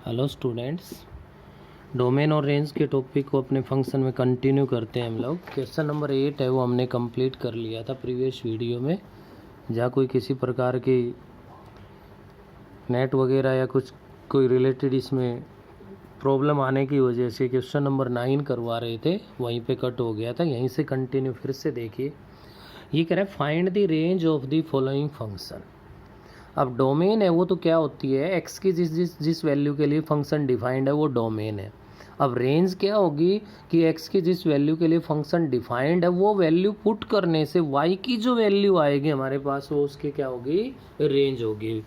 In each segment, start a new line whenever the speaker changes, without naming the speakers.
Hello students, domain और range के topic को अपने फंक्शन में कंटिन्यू करते हैं हम लोग। क्वेश्चन नंबर 8 है वो हमने कंप्लीट कर लिया था प्रीवियस वीडियो में। जहाँ कोई किसी प्रकार की नेट वगैरह या कुछ कोई रिलेटेड इसमें प्रॉब्लम आने की वजह से क्वेश्चन नंबर 9 करवा रहे थे, वहीं पे कट हो गया था। यहीं से कंटिन्यू फिर से देखिए। ये कह रहा है find the range of the following function. अब डोमेन है वो तो क्या होती है, एक्स की जिस वैल्यू के लिए फंक्शन डिफाइंड है वो डोमेन है। अब रेंज क्या होगी कि एक्स की जिस वैल्यू के लिए फंक्शन डिफाइंड है वो वैल्यू पुट करने से वाई की जो वैल्यू आएगी हमारे पास वो उसकी क्या होगी, रेंज होगी।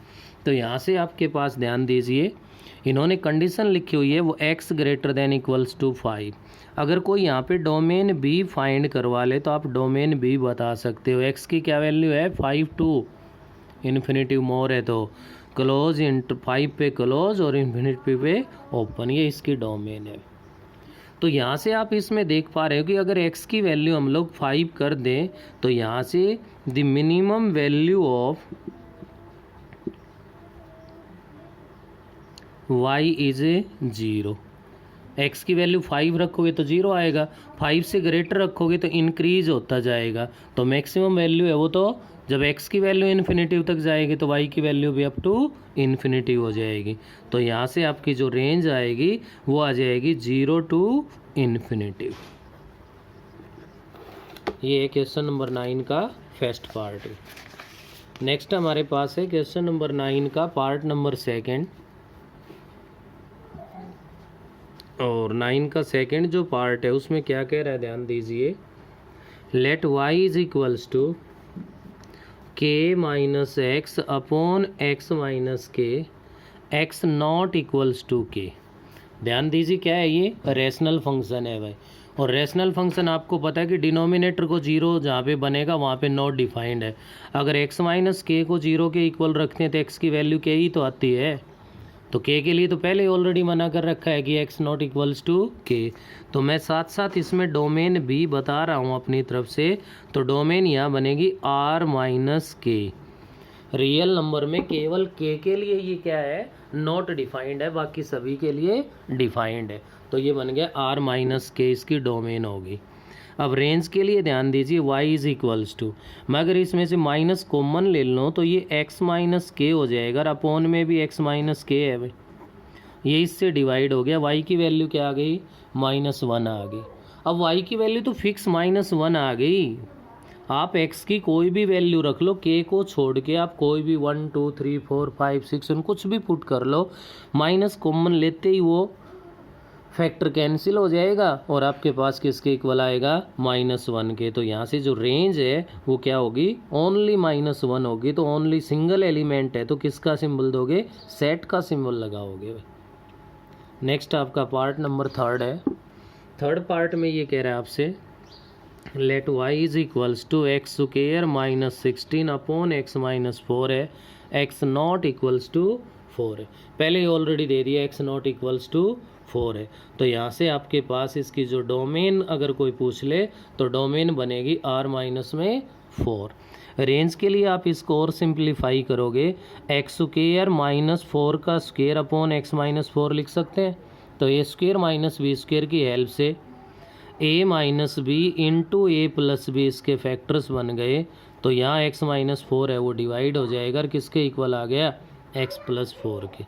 तो यहाँ से आपके पास ध्यान दीजिए, इन्होंने कंडीशन लिखी हुई है वो x greater than equals to 5। अगर कोई यहाँ पे डोमेन बी फाइंड करवा ले तो आप डोमेन बी बता सकते हो। x की क्या वैल्यू है 5 टू इन्फिनिटिव मोर है तो क्लोज इंटू 5 पे क्लोज और इन्फिनिटिव पे ओपन, ये इसकी डोमेन है। तो यहाँ से आप इसमें देख पा रहे हो कि अगर x की वैल्यू हम लोग 5 कर दें तो यहाँ से the minimum value of y is 0। x की वैल्यू 5 रखोगे तो 0 आएगा, 5 से ग्रेटर रखोगे तो इंक्रीज होता जाएगा। तो मैक्सिमम वैल्यू है वो तो जब x की वैल्यू इन्फिनिटिव तक जाएगी तो y की वैल्यू भी अप टू इन्फिनिटिव हो जाएगी। तो यहाँ से आपकी जो रेंज आएगी वो आ जाएगी 0 टू इन्फिनिटिव। ये क्वेश्चन नंबर 9 का फर्स्ट पार्ट है। नेक्स्ट हमारे पास है क्वेश्चन नंबर 9 का पार्ट नंबर 2 और 9 का सेकंड जो पार्ट है उसमें क्या कह रहा है ध्यान दीजिए। Let y is equals to K minus X upon x minus K, X not equals to K. ध्यान दीजिए क्या है, ये रैशनल फंक्शन है भाई। और रैशनल फंक्शन आपको पता है कि डिनोमिनेटर को 0 जहाँ पे बनेगा वहाँ पे नॉट डिफाइंड है। अगर एक्स माइनस के को 0 के इक्वल रखते हैं तो एक्स की वैल्यू के ही तो आती है। तो के लिए तो पहले ऑलरेडी मना कर रखा है कि x नॉट इक्वल्स टू के। तो मैं साथ साथ इसमें डोमेन भी बता रहा हूँ अपनी तरफ से। तो डोमेन यहाँ बनेगी r माइनस के। रियल नंबर में केवल के लिए ये क्या है, नॉट डिफाइंड है, बाकी सभी के लिए डिफाइंड है। तो ये बन गया r माइनस के, इसकी डोमेन होगी। अब रेंज के लिए ध्यान दीजिए y इज इक्वल्स टू, मैं अगर इसमें से माइनस कॉमन ले लूँ तो ये x माइनस के हो जाएगा और अपॉन में भी x माइनस के है भाई, ये इससे डिवाइड हो गया। y की वैल्यू क्या आ गई, -1 आ गई। अब y की वैल्यू तो फिक्स -1 आ गई, आप x की कोई भी वैल्यू रख लो, k को छोड़ के आप कोई भी 1 2 3 4 5 6 कुछ भी पुट कर लो, माइनस कॉमन लेते ही वो फैक्टर कैंसिल हो जाएगा और आपके पास किसके इक्वल आएगा, -1 के। तो यहाँ से जो रेंज है वो क्या होगी, ओनली -1 होगी। तो ओनली सिंगल एलिमेंट है तो किसका सिंबल दोगे, सेट का सिंबल लगाओगे। नेक्स्ट आपका पार्ट नंबर 3 है। थर्ड पार्ट में ये कह रहा है आपसे let y is equals to x square minus 16 upon x minus 4 है, x नॉट इक्वल्स टू 4 है। पहले ही ऑलरेडी दे दिया x नॉट इक्वल्स टू 4 है। तो यहाँ से आपके पास इसकी जो डोमेन अगर कोई पूछ ले तो डोमेन बनेगी r माइनस में 4। रेंज के लिए आप इसको और सिंप्लीफाई करोगे, एक्स स्क्वायर माइनस 4 का स्क्वायर अपॉन एक्स माइनस 4 लिख सकते हैं। तो a square minus b square की हेल्प से a minus b into a plus b इसके फैक्टर्स बन गए। तो यहाँ x माइनस 4 है वो डिवाइड हो जाएगा और किसके इक्वल आ गया, x प्लस 4 के।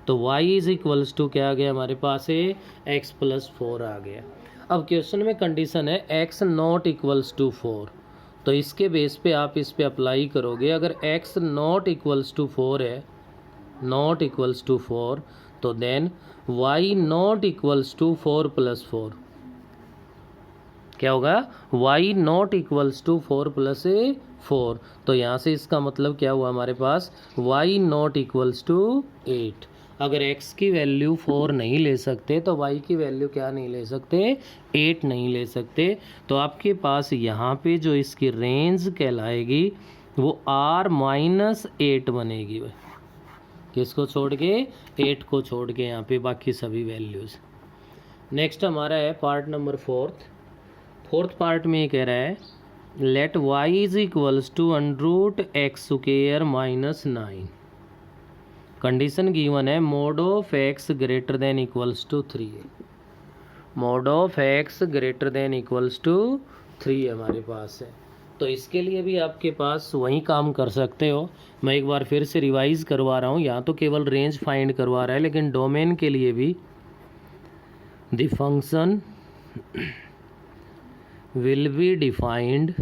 तो y इज इक्वल्स टू क्या आ गया हमारे पास है, x प्लस 4 आ गया। अब क्वेश्चन में कंडीशन है x नॉट इक्वल्स टू 4, तो इसके बेस पे आप इस पे अप्लाई करोगे। अगर x नॉट इक्वल्स टू 4 है, नॉट इक्वल्स टू 4, तो then y not equals to 4 plus 4 क्या होगा, y not equals to 4 plus 4। तो यहाँ से इसका मतलब क्या हुआ हमारे पास, y नॉट इक्वल्स टू 8। अगर x की वैल्यू 4 नहीं ले सकते तो y की वैल्यू क्या नहीं ले सकते, 8 नहीं ले सकते। तो आपके पास यहाँ पे जो इसकी रेंज कहलाएगी वो r माइनस 8 बनेगी। किसको छोड़ के, 8 को छोड़ के यहाँ पे बाकी सभी वैल्यूज़। नेक्स्ट हमारा है पार्ट नंबर 4th पार्ट में ये कह रहा है let y is equals to under root X square minus 9। Condition given है mod of X greater than equals to 3 है, mod of X greater than equals to 3 हमारे पास है। तो इसके लिए भी आपके पास वही काम कर सकते हो। मैं एक बार फिर से रिवाइज करवा रहा हूँ, यहाँ तो केवल रेंज फाइंड करवा रहा है, लेकिन डोमेन के लिए भी the function will be defined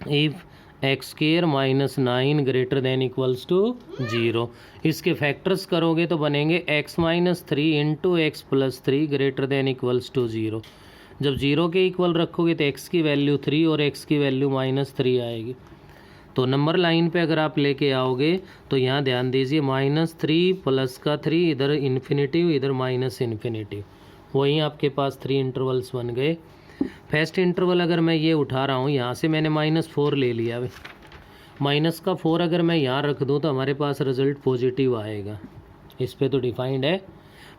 if x square minus 9 greater than equals to 0। इसके फैक्टर्स करोगे तो बनेंगे x minus 3 into x plus 3 greater than equals to 0। जब 0 के इक्वल रखोगे तो x की वैल्यू 3 और x की वैल्यू -3 आएगी। तो नंबर लाइन पे अगर आप लेके आओगे तो यहाँ ध्यान दीजिए -3 प्लस का 3, इधर इन्फिनिटिव इधर माइनस इन्फिनिटिव, वहीं आपके पास 3 इंटरवल्स बन गए। फर्स्ट इंटरवल अगर मैं ये उठा रहा हूँ, यहाँ से मैंने -4 ले लिया, माइनस का 4 अगर मैं यहाँ रख दूँ तो हमारे पास रिजल्ट पॉजिटिव आएगा। इस पे तो डिफाइंड है।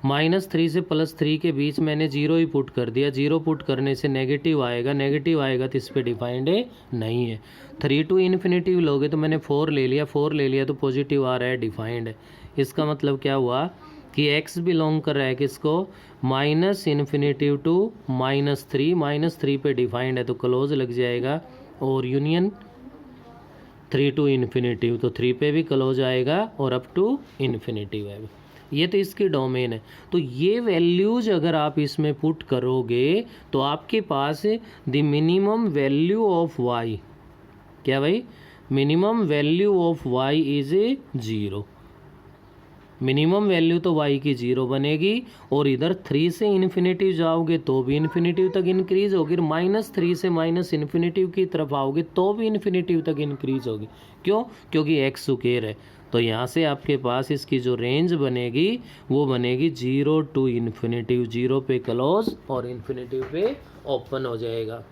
-3 से +3 के बीच मैंने 0 ही पुट कर दिया, 0 पुट करने से नेगेटिव आएगा, नेगेटिव आएगा तो इस पे डिफाइंड है नहीं है। 3 टू इन्फिनिटिव लोगे तो मैंने 4 ले लिया, 4 ले लिया तो पॉजिटिव आ रहा है, डिफाइंड है। इसका मतलब क्या हुआ कि x बिलोंग कर रहा है किसको, -इन्फिनिटिव टू -3, -3 पे डिफाइंड है तो क्लोज लग जाएगा, और यूनियन 3 टू इन्फिनिटिव तो 3 पे भी क्लोज आएगा, और अप टू इन्फिनिटिव है। ये तो इसकी डोमेन है। तो ये वैल्यूज अगर आप इसमें पुट करोगे तो आपके पास the minimum value of y, क्या भाई, minimum value of y is 0। Minimum value तो y की 0 बनेगी, और इधर 3 से इन्फिनिटिव जाओगे तो भी इन्फिनिटिव तक इंक्रीज होगी, -3 से माइनस इन्फिनिटिव की तरफ आओगे तो भी इन्फिनिटिव तक इंक्रीज होगी। क्यों? क्योंकि x स्क्वायर है। तो यहाँ से आपके पास इसकी जो रेंज बनेगी वो बनेगी 0 टू इन्फिनिटिव, 0 पे क्लोज और इन्फिनिटिव पे ओपन हो जाएगा।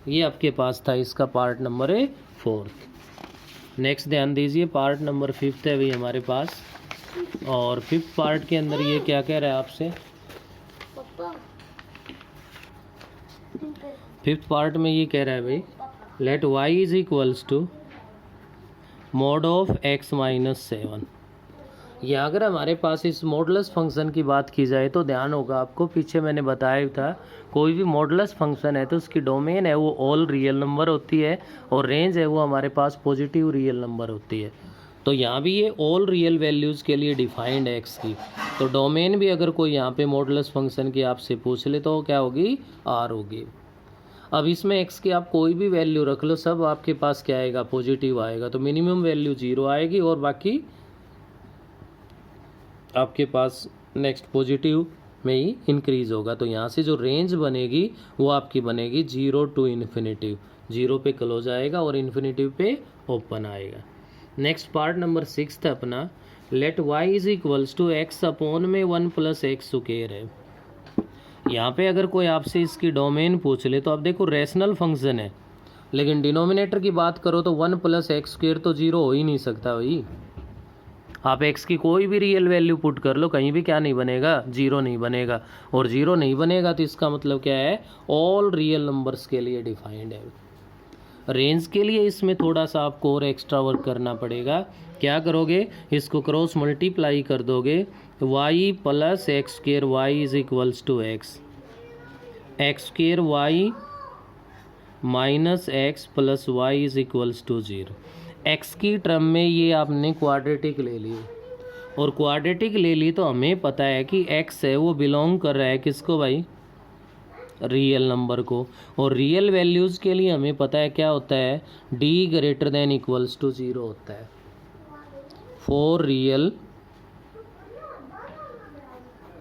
ये आपके पास था इसका पार्ट नंबर 4। नेक्स्ट ध्यान दीजिए, पार्ट नंबर 5 है भाई हमारे पास, और 5th पार्ट के अंदर ये क्या कह रहा है आपसे, 5th पार्ट में ये कह रहा है भाई let y is equals to mod of x minus 7। या अगर हमारे पास इस मॉडुलस फंक्शन की बात की जाए तो ध्यान होगा आपको, पीछे मैंने बताया था कोई भी मॉडुलस फंक्शन है तो उसकी डोमेन है वो ऑल रियल नंबर होती है, और रेंज है वो हमारे पास पॉजिटिव रियल नंबर होती है। तो यहाँ भी ये ऑल रियल वैल्यूज़ के लिए डिफाइंड है x की। तो डोमेन भी अगर कोई यहाँ पे मॉडुलस फंक्शन की आपसे पूछ ले तो क्या होगी, r होगी। अब इसमें x की आप कोई भी वैल्यू रख लो, सब आपके पास क्या आएगा, पॉजिटिव आएगा। तो मिनिमम वैल्यू 0 आएगी और बाकी आपके पास नेक्स्ट पॉजिटिव में ही इंक्रीज होगा। तो यहाँ से जो रेंज बनेगी वो आपकी बनेगी 0 टू इन्फिनिटिव, 0 पे क्लोज आएगा और इन्फिनिटिव पे ओपन आएगा। नेक्स्ट पार्ट नंबर 6 था अपना, let y is equals to x upon में 1 प्लस एक्स स्क्वायर है। यहाँ पे अगर कोई आपसे इसकी डोमेन पूछ ले तो आप देखो रेशनल फंक्शन है, लेकिन डिनोमिनेटर की बात करो तो 1 प्लस एक्स स्क्वायर तो 0 हो ही नहीं सकता भाई। आप x की कोई भी रियल वैल्यू पुट कर लो, कहीं भी क्या नहीं बनेगा, 0 नहीं बनेगा। और 0 नहीं बनेगा तो इसका मतलब क्या है, ऑल रियल नंबर्स के लिए डिफाइंड है। रेंज के लिए इसमें थोड़ा सा आपको और एक्स्ट्रा वर्क करना पड़ेगा। क्या करोगे, इसको क्रॉस मल्टीप्लाई कर दोगे, y plus x square y is equals to x square y minus x plus y is equals to 0। X की टर्म में ये आपने क्वाड्रेटिक ले ली, और क्वाड्रेटिक ले ली तो हमें पता है कि x है वो बिलोंग कर रहा है किसको भाई, रियल नंबर को। और रियल वैल्यूज़ के लिए हमें पता है क्या होता है, d greater than equals to 0 होता है। फॉर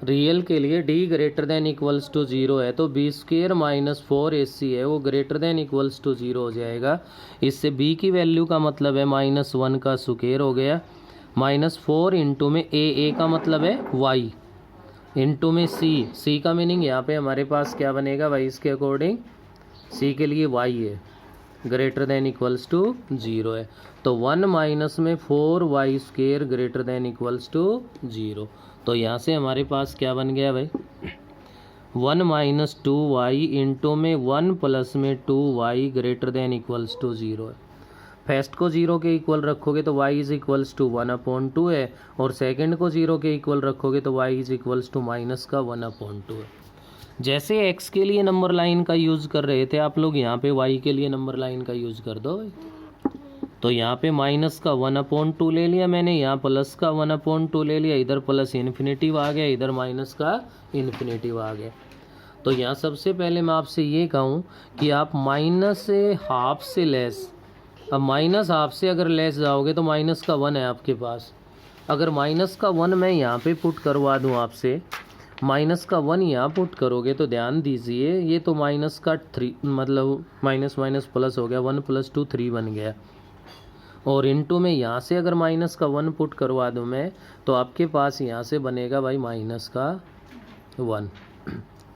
रियल के लिए d greater than equals to 0 है, तो b स्क्वायर माइनस 4ac है वो ग्रेटर देन इक्वल्स टू 0 हो जाएगा। इससे b की वैल्यू का मतलब है -1 का स्क्वायर हो गया, -4 इंटू में a का मतलब है y इंटू में c का मीनिंग यहाँ पे हमारे पास क्या बनेगा भाई, इसके अकॉर्डिंग c के लिए y है ग्रेटर देन इक्वल्स टू 0 है। तो 1 माइनस में 4y square greater than equals to 0। तो यहाँ से हमारे पास क्या बन गया भाई, 1 माइनस 2y इंटू में 1 प्लस में 2y greater than equals to 0 है। फर्स्ट को 0 के इक्वल रखोगे तो y इज इक्वल्स टू 1/2 है, और सेकंड को 0 के इक्वल रखोगे तो y is equals to minus का 1/2 है। जैसे x के लिए नंबर लाइन का यूज़ कर रहे थे आप लोग, यहाँ पे y के लिए नंबर लाइन का यूज़ कर दो। तो यहाँ पे माइनस का 1/2 ले लिया मैंने, यहाँ प्लस का 1/2 ले लिया, इधर प्लस इन्फिनेटिव आ गया, इधर माइनस का इन्फिनेटिव आ गया। तो यहाँ सबसे पहले मैं आपसे ये कहूँ कि आप माइनस से हाफ से लेस, अब माइनस हाफ से अगर लेस जाओगे तो माइनस का 1 है आपके पास। अगर माइनस का 1 मैं यहाँ पे पुट करवा दूँ आपसे, माइनस का 1 यहाँ पुट करोगे तो ध्यान दीजिए ये तो माइनस का 3, मतलब माइनस माइनस प्लस हो गया, 1 + 2 3 बन गया। और इनटू में यहाँ से अगर माइनस का 1 पुट करवा दूँ मैं तो आपके पास यहाँ से बनेगा भाई माइनस का 1।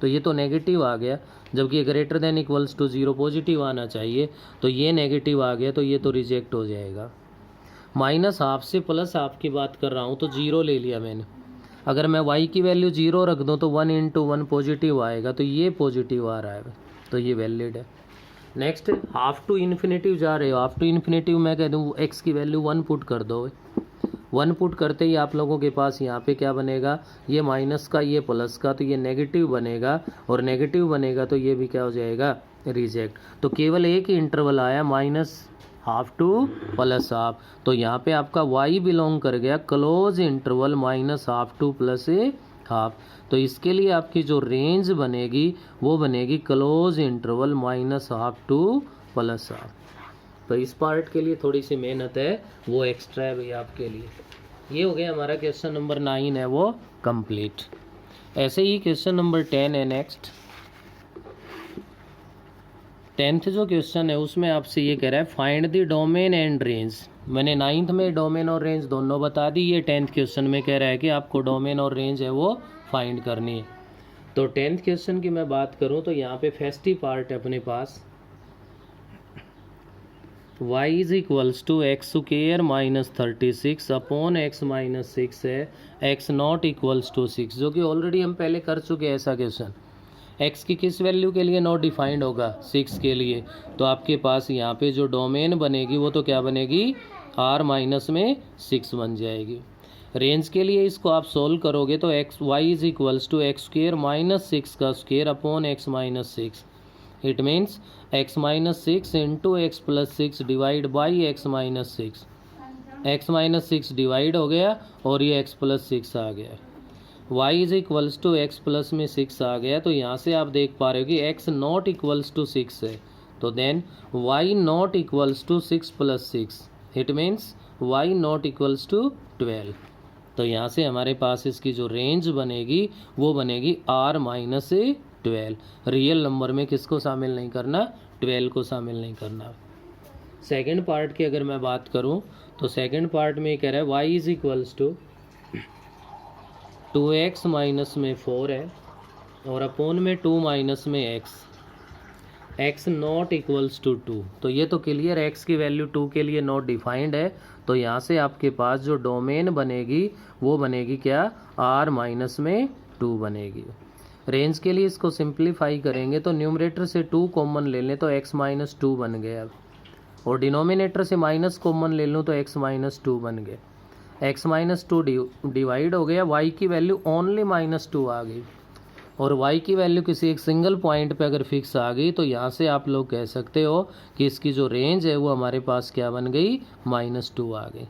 तो ये तो नेगेटिव आ गया, जबकि greater than equals to 0 positive आना चाहिए, तो ये नेगेटिव आ गया, तो ये तो रिजेक्ट हो जाएगा। माइनस हाफ से प्लस हाफ की बात कर रहा हूँ तो 0 ले लिया मैंने। अगर मैं y की वैल्यू 0 रख दूँ तो 1 × 1 पॉजिटिव आएगा, तो ये पॉजिटिव आ रहा है, तो ये वैलिड है। नेक्स्ट हाफ टू इन्फिनेटिव जा रहे हो, हाफ टू इन्फिनेटिव मैं कह दूँ x की वैल्यू 1 पुट कर दो। 1 पुट करते ही आप लोगों के पास यहाँ पे क्या बनेगा, ये माइनस का ये प्लस का, तो ये नेगेटिव बनेगा, और नेगेटिव बनेगा तो ये भी क्या हो जाएगा, रिजेक्ट। तो केवल एक ही इंटरवल आया minus half two plus half, तो यहाँ पे आपका y बिलोंग कर गया close interval minus half two plus half. तो इसके लिए आपकी जो रेंज बनेगी वो बनेगी close interval minus half two plus half. तो इस पार्ट के लिए थोड़ी सी मेहनत है, वो एक्स्ट्रा है भाई आपके लिए। ये हो गया हमारा क्वेश्चन नंबर 9 है वो कंप्लीट। ऐसे ही क्वेश्चन नंबर 10 है नेक्स्ट। 10th जो क्वेश्चन है उसमें आपसे ये कह रहा है find the domain and range. मैंने 9th में डोमेन और रेंज दोनों बता दी, ये 10th क्वेश्चन में कह रहा है कि आपको डोमेन और रेंज है वो फाइंड करनी है। तो 10th क्वेश्चन की मैं बात करूं तो यहाँ पे फर्स्ट ही पार्ट है अपने पास, y is equals to x² minus 36 upon x minus 6 है, x नॉट इक्वल्स टू 6, जो कि ऑलरेडी हम पहले कर चुके हैं ऐसा क्वेश्चन। x की किस वैल्यू के लिए नॉट डिफाइंड होगा, 6 के लिए, तो आपके पास यहाँ पे जो डोमेन बनेगी वो तो क्या बनेगी, r माइनस में 6 बन जाएगी। रेंज के लिए इसको आप सोल्व करोगे तो y is equals to x² minus 6 का square upon x minus 6। It means x minus 6 into x plus 6 divide by x minus 6। x minus 6 divide हो गया और ये x प्लस 6 आ गया। y is equals to x plus में 6 आ गया, तो यहाँ से आप देख पा रहे हो कि x नॉट इक्वल्स टू 6 है, तो then y not equals to 6 plus 6, it means y not equals to 12। तो यहाँ से हमारे पास इसकी जो रेंज बनेगी वो बनेगी r माइनस 12। रियल नंबर में किसको शामिल नहीं करना, 12 को शामिल नहीं करना। सेकेंड पार्ट की अगर मैं बात करूं तो सेकेंड पार्ट में कह रहा है y is equals to 2x minus में 4 है और अपोन में 2 माइनस में x नॉट इक्वल्स टू 2। तो ये तो क्लियर है, x की वैल्यू 2 के लिए नॉट डिफाइंड है, तो यहाँ से आपके पास जो डोमेन बनेगी वो बनेगी क्या, r माइनस में 2 बनेगी। रेंज के लिए इसको सिंप्लीफाई करेंगे तो न्यूमरेटर से 2 कॉमन ले लें तो x माइनस 2 बन गया, और डिनोमिनेटर से माइनस कॉमन ले लूँ तो x माइनस 2 बन गए। x माइनस 2 डिवाइड हो गया, y की वैल्यू ओनली माइनस 2 आ गई, और y की वैल्यू किसी एक सिंगल पॉइंट पे अगर फिक्स आ गई तो यहाँ से आप लोग कह सकते हो कि इसकी जो रेंज है वो हमारे पास क्या बन गई, -2 आ गई।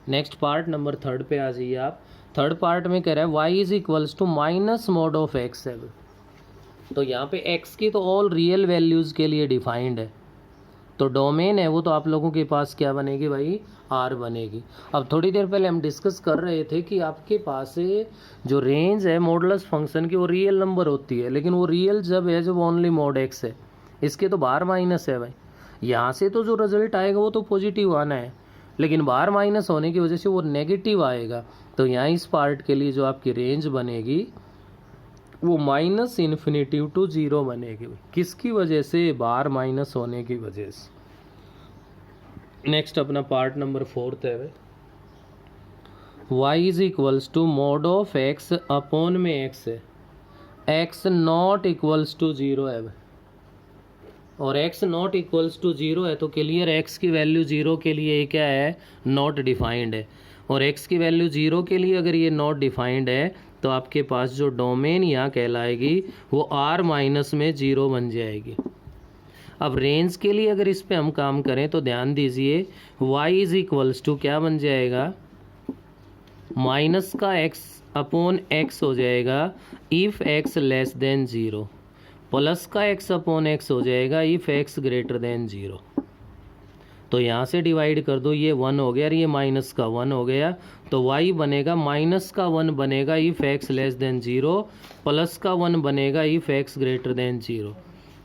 नेक्स्ट पार्ट नंबर 3 पे आ जाइए आप। थर्ड पार्ट में कह रहा है y is equals to minus mod of x है, तो यहाँ पे x की तो ऑल रियल वैल्यूज़ के लिए डिफाइंड है, तो डोमेन है वो तो आप लोगों के पास क्या बनेगी भाई, r बनेगी। अब थोड़ी देर पहले हम डिस्कस कर रहे थे कि आपके पास जो रेंज है मॉडुलस फंक्शन की वो रियल नंबर होती है, लेकिन वो रियल जब है जब ओनली मॉड x है, इसके तो बाहर माइनस है भाई। यहाँ से तो जो रिजल्ट आएगा वो तो पॉजिटिव आना है, लेकिन बाहर माइनस होने की वजह से वो नेगेटिव आएगा। तो यहाँ इस पार्ट के लिए जो आपकी रेंज बनेगी वो -∞ टू 0 बनेगी। किसकी वजह से, बाहर माइनस होने की वजह से। नेक्स्ट अपना पार्ट नंबर 4 है, y is equals to mod of x upon में x है, x नॉट इक्वल्स टू 0 है। और x नॉट इक्वल्स टू 0 है तो क्लियर x की वैल्यू 0 के लिए ये क्या है, नॉट डिफाइंड है। और x की वैल्यू 0 के लिए अगर ये नॉट डिफाइंड है तो आपके पास जो डोमेन यहाँ कहलाएगी वो r माइनस में 0 बन जाएगी। अब रेंज के लिए अगर इस पे हम काम करें तो ध्यान दीजिए y इज इक्वल्स टू क्या बन जाएगा, माइनस का x अपॉन x हो जाएगा if x less than 0, plus का x अपॉन x हो जाएगा इफ़ x ग्रेटर देन 0। तो यहाँ से डिवाइड कर दो, ये 1 हो गया और ये माइनस का 1 हो गया, तो y बनेगा माइनस का 1 बनेगा if x less than 0, plus का 1 बनेगा इफ़ x ग्रेटर देन 0।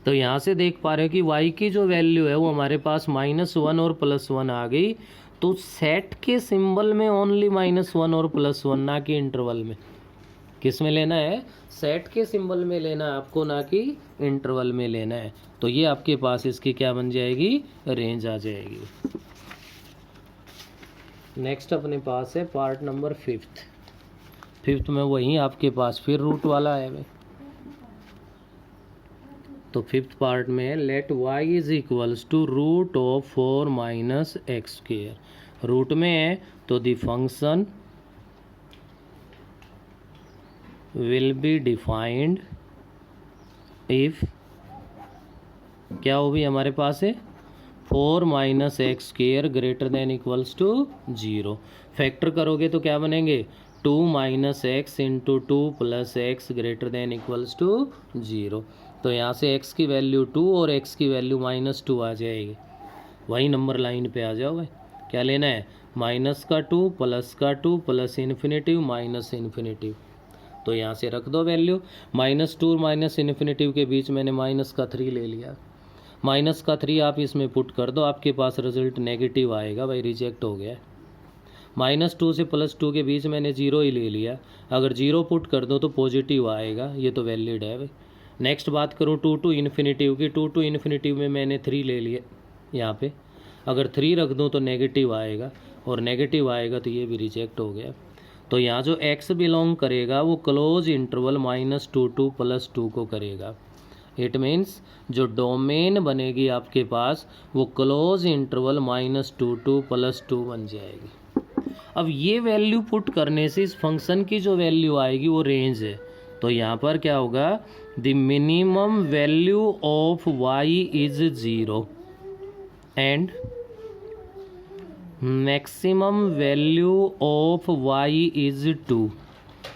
तो यहाँ से देख पा रहे हो कि y की जो वैल्यू है वो हमारे पास -1 और +1 आ गई। तो सेट के सिंबल में ओनली -1 और +1, ना कि इंटरवल में। किस में लेना है, सेट के सिंबल में लेना है आपको, ना कि इंटरवल में लेना है। तो ये आपके पास इसकी क्या बन जाएगी, रेंज आ जाएगी। नेक्स्ट अपने पास है पार्ट नंबर 5th में वही आपके पास फिर रूट वाला है भाई। तो 5th पार्ट में let y is equals to root of 4 minus x square. Root में है तो the function will be defined if क्या हो भी हमारे पास है 4 minus x square greater than equals to 0। Factor करोगे तो क्या बनेंगे, 2 minus x into 2 plus x greater than equals to 0। तो यहाँ से x की वैल्यू 2 और x की वैल्यू -2 आ जाएगी। वही नंबर लाइन पे आ जाओ भाई। क्या लेना है, माइनस का 2 प्लस का 2 प्लस इन्फिनेटिव माइनस इन्फिनेटिव। तो यहाँ से रख दो वैल्यू, -2 और माइनस इन्फिनेटिव के बीच मैंने माइनस का 3 ले लिया। माइनस का 3 आप इसमें पुट कर दो, आपके पास रिजल्ट नेगेटिव आएगा भाई, रिजेक्ट हो गया। -2 से +2 के बीच मैंने 0 ही ले लिया, अगर 0 पुट कर दो तो पॉजिटिव आएगा, ये तो वैलिड है भाई। नेक्स्ट बात करूँ 2 टू इन्फिनेटिव की, 2 टू इन्फिनेटिव में मैंने 3 ले लिया यहाँ पे, अगर 3 रख दूँ तो नेगेटिव आएगा, और नेगेटिव आएगा तो ये भी रिजेक्ट हो गया। तो यहाँ जो x बिलोंग करेगा वो क्लोज इंटरवल -2 टू +2 को करेगा। इट मीन्स जो डोमेन बनेगी आपके पास वो क्लोज इंटरवल -2 टू +2 बन जाएगी। अब ये वैल्यू पुट करने से इस फंक्शन की जो वैल्यू आएगी वो रेंज है। तो यहाँ पर क्या होगा, the minimum value of y is 0 and maximum value of y is 2।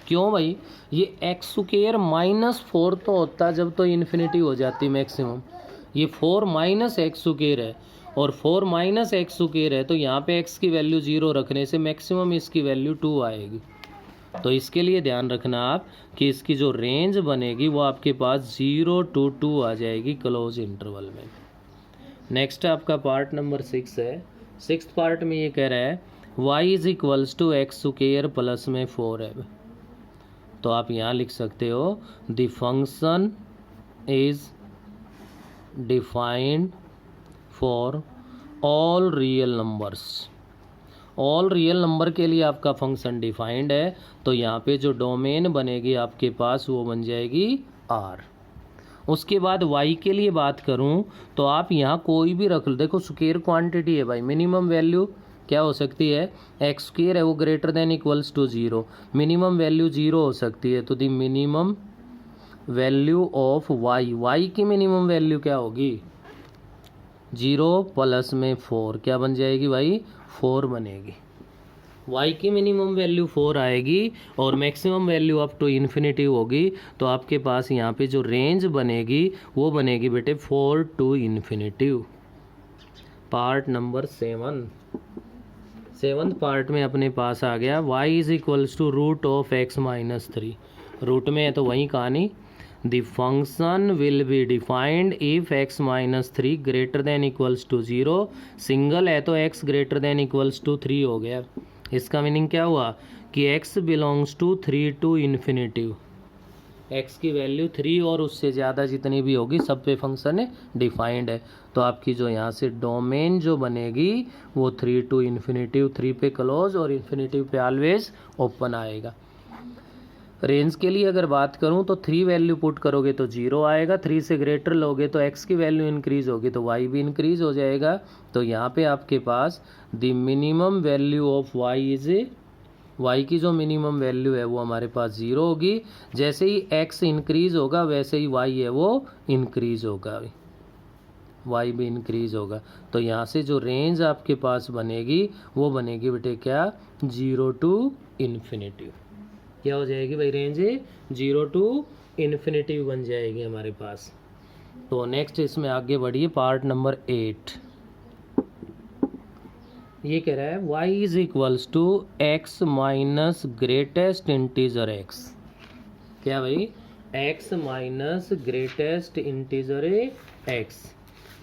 क्यों भाई, ये एक्स स्क्वेयर -4 तो होता जब तो इन्फिनिटी हो जाती मैक्सिमम, ये 4 माइनस एक्स स्क्वेयर है और 4 माइनस एक्स स्क्वेयर है, तो यहाँ पे x की वैल्यू 0 रखने से मैक्सिमम इसकी वैल्यू 2 आएगी। तो इसके लिए ध्यान रखना आप कि इसकी जो रेंज बनेगी वो आपके पास 0 to 2 आ जाएगी क्लोज इंटरवल में। नेक्स्ट आपका पार्ट नंबर 6 है। 6th पार्ट में ये कह रहा है y is equals to x square plus में 4 है। तो आप यहाँ लिख सकते हो the function is defined for all real numbers. All real number के लिए आपका फंक्शन डिफाइंड है, तो यहाँ पे जो डोमेन बनेगी आपके पास वो बन जाएगी R। उसके बाद y के लिए बात करूँ तो आप यहाँ कोई भी रख लो, देखो स्क्वायर क्वांटिटी है भाई, मिनिमम वैल्यू क्या हो सकती है, एक्स स्क्वायर है वो greater than equals to 0, minimum value 0 हो सकती है। तो the minimum value of y की मिनिमम वैल्यू क्या होगी, 0 प्लस में 4, क्या बन जाएगी भाई, 4 बनेगी। y की मिनिमम वैल्यू 4 आएगी और maximum value up to infinity होगी। तो आपके पास यहाँ पे जो रेंज बनेगी वो बनेगी बेटे 4 to infinity. Part number 7th part में अपने पास आ गया y is equals to root of x -3। रूट में है तो वही कहानी, the function will be defined if x -3 greater than equals to 0। Single है तो x greater than equals to 3 हो गया। इसका मीनिंग क्या हुआ कि x belongs to 3 to infinity, x की वैल्यू 3 और उससे ज़्यादा जितनी भी होगी सब पे फंक्शन डिफाइंड है। तो आपकी जो यहाँ से डोमेन जो बनेगी वो 3 टू इन्फिनिटी, 3 पे क्लोज और इन्फिनिटी पे ऑलवेज ओपन आएगा। रेंज के लिए अगर बात करूं तो 3 वैल्यू पुट करोगे तो 0 आएगा, 3 से ग्रेटर लोगे तो x की वैल्यू इंक्रीज होगी तो y भी इंक्रीज हो जाएगा। तो यहाँ पे आपके पास the minimum value of y is y की जो मिनिमम वैल्यू है वो हमारे पास 0 होगी। जैसे ही x इंक्रीज होगा वैसे ही y है वो इंक्रीज होगा, y भी इंक्रीज होगा। तो यहाँ से जो रेंज आपके पास बनेगी वो बनेगी बेटे क्या, 0 टू इन्फिनिटी। क्या हो जाएगी भाई, रेंज 0 टू इन्फिनिटी बन जाएगी हमारे पास। तो नेक्स्ट इसमें आगे बढ़िए, पार्ट नंबर 8। ये कह रहा है y is equals to x minus greatest integer x। क्या भाई, x minus greatest integer x।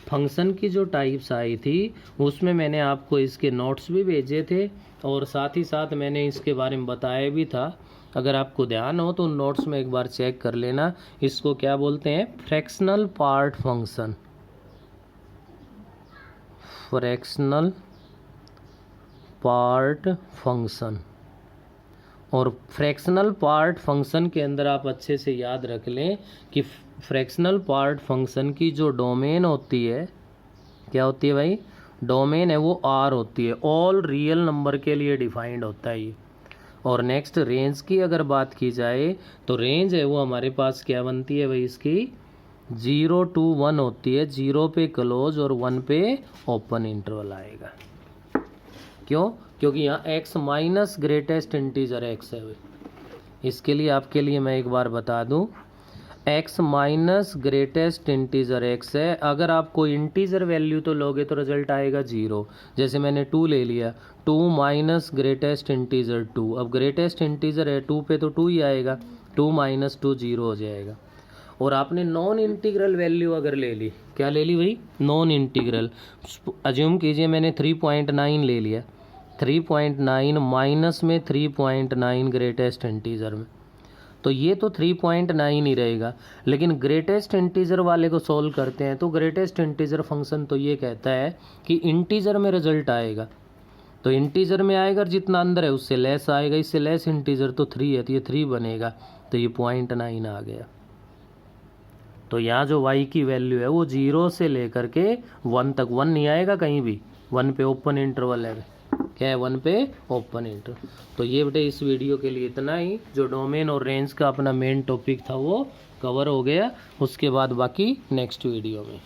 Function की जो टाइप्स आई थी उसमें मैंने आपको इसके नोट्स भी भेजे थे और साथ ही साथ मैंने इसके बारे में बताया भी था। अगर आपको ध्यान हो तो नोट्स में एक बार चेक कर लेना। इसको क्या बोलते हैं, fractional part function. Fractional part function. और फ्रैक्शनल पार्ट फंक्शन के अंदर आप अच्छे से याद रख लें कि फ्रैक्शनल पार्ट फंक्शन की जो डोमेन होती है, क्या होती है भाई, डोमेन है वो आर होती है। ऑल रियल नंबर के लिए डिफाइंड होता है ये। और नेक्स्ट रेंज की अगर बात की जाए तो रेंज है वो हमारे पास क्या बनती है भाई, इसकी 0 टू 1 होती है। 0 पे क्लोज और 1 पे ओपन इंटरवल आएगा। क्यों, क्योंकि यहाँ x minus greatest integer x है भाई। इसके लिए आपके लिए मैं एक बार बता दूं, x minus greatest integer x है। अगर आप कोई इंटीजर वैल्यू तो लोगे तो रिजल्ट आएगा 0। जैसे मैंने 2 ले लिया, 2 माइनस ग्रेटेस्ट इंटीजर 2। अब ग्रेटेस्ट इंटीजर है 2 पे तो 2 ही आएगा, 2 माइनस 2 0 हो जाएगा। और आपने नॉन इंटीग्रल वैल्यू अगर ले ली, क्या ले ली भाई, नॉन इंटीग्रल। अज्यूम कीजिए मैंने 3.9 ले लिया, 3.9 माइनस में 3.9 ग्रेटेस्ट इंटीजर में, तो ये तो 3.9 ही रहेगा। लेकिन ग्रेटेस्ट इंटीजर वाले को सॉल्व करते हैं तो ग्रेटेस्ट इंटीजर फंक्शन तो ये कहता है कि इंटीजर में रिजल्ट आएगा, तो इंटीजर में आएगा, जितना अंदर है उससे लेस आएगा। इससे लेस इंटीजर तो 3 है तो ये 3 बनेगा, तो ये 0.9 आ गया। तो यहाँ जो y की वैल्यू है वो 0 से लेकर के 1 तक, 1 नहीं आएगा कहीं भी, 1 पे ओपन इंटरवल है। क्या है, 1 पे ओपन इंटरवल। तो ये बेटे इस वीडियो के लिए इतना ही। जो डोमेन और रेंज का अपना मेन टॉपिक था वो कवर हो गया। उसके बाद बाकी नेक्स्ट वीडियो में।